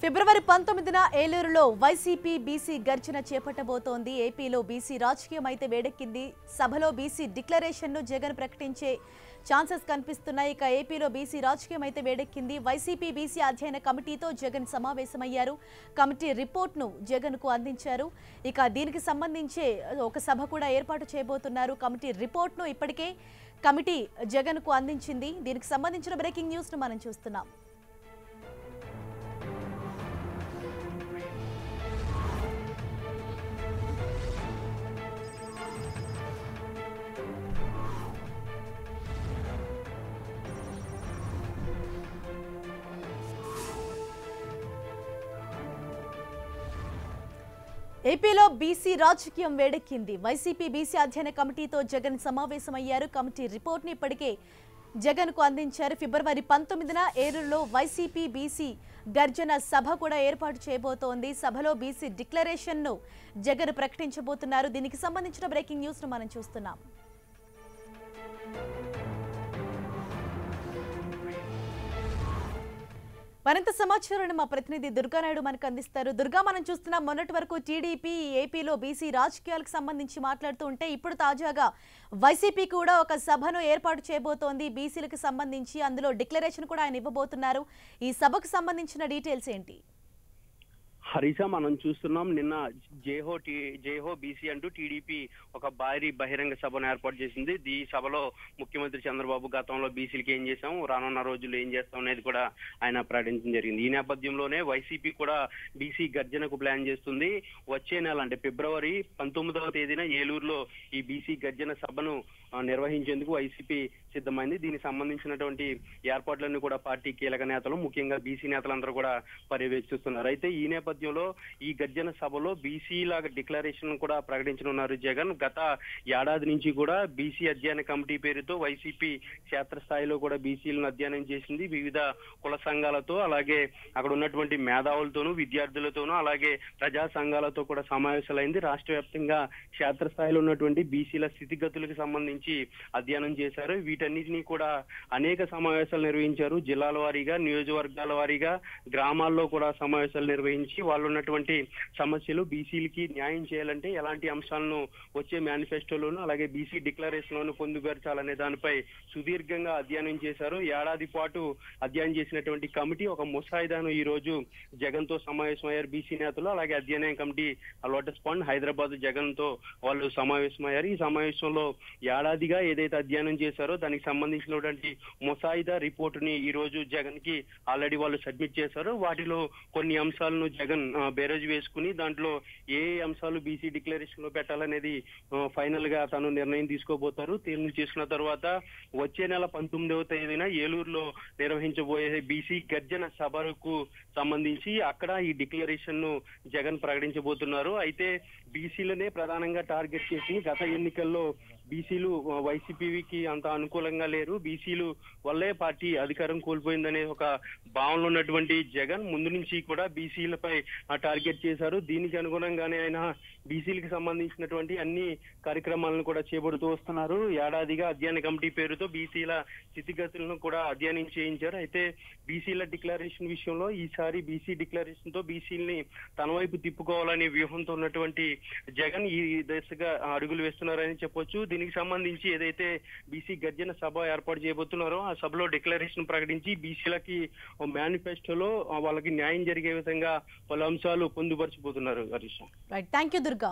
ఫిబ్రవరి 19న ఏలూరులో YCP BC గర్జన చేపట్టబోతోంది. ఏపీలో బీసీ రాజకీయం అయితే వేడెక్కింది. సభలో బీసీ డిక్లరేషన్ను జగన్ ప్రకటించే ఛాన్సెస్ కనిపిస్తున్నాయి. ఇక ఏపీలో బీసీ రాజకీయం అయితే వేడెక్కింది. వైసీపీ బీసీ అధ్యయన కమిటీతో జగన్ సమావేశమయ్యారు. కమిటీ రిపోర్ట్ను జగన్కు అందించారు. ఇక దీనికి సంబంధించి ఒక సభ కూడా ఏర్పాటు చేయబోతున్నారు. కమిటీ రిపోర్ట్ను ఇప్పటికే కమిటీ జగన్కు అందించింది. దీనికి సంబంధించిన బ్రేకింగ్ న్యూస్ను మనం చూస్తున్నాం. ఏపీలో బీసీ రాజకీయం వేడెక్కింది. వైసీపీ బీసీ అధ్యయన కమిటీతో జగన్ సమావేశమయ్యారు. కమిటీ రిపోర్ట్ని ఇప్పటికే జగన్కు అందించారు. ఫిబ్రవరి 19న ఏలూరులో వైసీపీ బీసీ గర్జన సభ కూడా ఏర్పాటు చేయబోతోంది. సభలో బీసీ డిక్లరేషన్ను జగన్ ప్రకటించబోతున్నారు. దీనికి సంబంధించిన బ్రేకింగ్ న్యూస్ను మనం చూస్తున్నాం. మరింత సమాచారాన్ని మా ప్రతినిధి దుర్గానాయుడు మనకు అందిస్తారు. దుర్గా, మనం చూస్తున్నాం మొన్నటి వరకు టీడీపీ ఏపీలో బీసీ రాజకీయాలకు సంబంధించి మాట్లాడుతూ ఉంటే ఇప్పుడు తాజాగా వైసీపీ కూడా ఒక సభను ఏర్పాటు చేయబోతోంది బీసీలకు సంబంధించి. అందులో డిక్లరేషన్ కూడా ఆయన ఇవ్వబోతున్నారు. ఈ సభకు సంబంధించిన డీటెయిల్స్ ఏంటి? హరీషా, మనం చూస్తున్నాం నిన్న జేహో బీసీ అంటూ టీడీపీ ఒక భారీ బహిరంగ సభను ఏర్పాటు చేసింది. ఈ సభలో ముఖ్యమంత్రి చంద్రబాబు గతంలో బీసీలకి ఏం చేశాం, రానున్న రోజుల్లో ఏం చేస్తాం అనేది కూడా ఆయన ప్రకటించడం జరిగింది. ఈ నేపథ్యంలోనే వైసీపీ కూడా బీసీ గర్జనకు ప్లాన్ చేస్తుంది. వచ్చే నెల అంటే ఫిబ్రవరి 19వ తేదీన ఏలూరులో ఈ బీసీ గర్జన సభను నిర్వహించేందుకు వైసీపీ సిద్ధమైంది. దీనికి సంబంధించినటువంటి ఏర్పాట్లన్నీ కూడా పార్టీ కీలక నేతలు, ముఖ్యంగా బీసీ నేతలందరూ కూడా పర్యవేక్షిస్తున్నారు. అయితే ఈ నేపథ్యంలో ఈ గర్జన సభలో బీసీల డిక్లరేషన్ కూడా ప్రకటించనున్నారు జగన్. గత ఏడాది నుంచి కూడా బీసీ అధ్యయన కమిటీ పేరుతో వైసీపీ క్షేత్రస్థాయిలో కూడా బీసీలను అధ్యయనం చేసింది. వివిధ కుల సంఘాలతో, అలాగే అక్కడ ఉన్నటువంటి మేధావులతోనూ, విద్యార్థులతోనూ, అలాగే ప్రజా సంఘాలతో కూడా సమావేశాలైంది. రాష్ట్ర వ్యాప్తంగా క్షేత్రస్థాయిలో ఉన్నటువంటి బీసీల స్థితిగతులకు సంబంధించి అధ్యయనం చేశారు. వీటన్నిటినీ కూడా అనేక సమావేశాలు నిర్వహించారు. జిల్లాల వారీగా, నియోజకవర్గాల వారీగా, గ్రామాల్లో కూడా సమావేశాలు నిర్వహించి వాళ్ళు ఉన్నటువంటి సమస్యలు, బీసీలకి న్యాయం చేయాలంటే ఎలాంటి అంశాలను వచ్చే మేనిఫెస్టోలోను అలాగే బీసీ డిక్లరేషన్ లోను పొందుపరచాలనే దానిపై సుదీర్ఘంగా అధ్యయనం చేశారు. ఏడాది పాటు అధ్యయనం చేసినటువంటి కమిటీ ఒక ముసాయిదాను ఈ రోజు జగన్ తో సమావేశమయ్యారు బీసీ నేతలు. అలాగే అధ్యయన కమిటీ లోటస్ పాండ్ హైదరాబాద్ జగన్ తో వాళ్ళు సమావేశమయ్యారు. ఈ సమావేశంలో ఏడాదిగా ఏదైతే అధ్యయనం చేశారో దానికి సంబంధించినటువంటి ముసాయిదా రిపోర్టుని ఈ రోజు జగన్ కి ఆల్రెడీ వాళ్ళు సబ్మిట్ చేశారు. వాటిలో కొన్ని అంశాలను జగన్ బేరేజ్ వేసుకుని దాంట్లో ఏ అంశాలు బీసీ డిక్లరేషన్ లో పెట్టాలనేది ఫైనల్ గా తను నిర్ణయం తీసుకోబోతారు. తీర్మానం చేసుకున్న తర్వాత వచ్చే నెల 19వ తేదీన ఏలూరులో నిర్వహించబోయే బీసీ గర్జన సభకు సంబంధించి అక్కడ ఈ డిక్లరేషన్ ను జగన్ ప్రకటించబోతున్నారు. అయితే బీసీలనే ప్రధానంగా టార్గెట్ చేసి గత ఎన్నికల్లో బీసీలు వైసీపీకి అంత అనుకూలంగా లేరు, బీసీలు వల్లే పార్టీ అధికారం కోల్పోయిందనే ఒక భావనలో ఉన్నటువంటి జగన్ ముందు నుంచి కూడా బీసీలపై టార్గెట్ చేశారు. దీనికి అనుగుణంగానే ఆయన బీసీలకు సంబంధించినటువంటి అన్ని కార్యక్రమాలను కూడా చేపడుతూ వస్తున్నారు. ఏడాదిగా అధ్యయన కమిటీ పేరుతో బీసీల స్థితిగతులను కూడా అధ్యయనం చేయించారు. అయితే బీసీల డిక్లరేషన్ విషయంలో ఈసారి బీసీ డిక్లరేషన్ తో బీసీలని తన వైపు తిప్పుకోవాలనే వ్యూహంతో ఉన్నటువంటి జగన్ ఈ దిశగా అడుగులు వేస్తున్నారని చెప్పొచ్చు. దీనికి సంబంధించి ఏదైతే బీసీ గర్జన సభ ఏర్పాటు చేయబోతున్నారో ఆ సభలో డిక్లరేషన్ ప్రకటించి బీసీలకి మేనిఫెస్టోలో వాళ్ళకి న్యాయం జరిగే విధంగా పలు అంశాలు పొందుపరచబోతున్నారు. Harish, right, thank you Durga.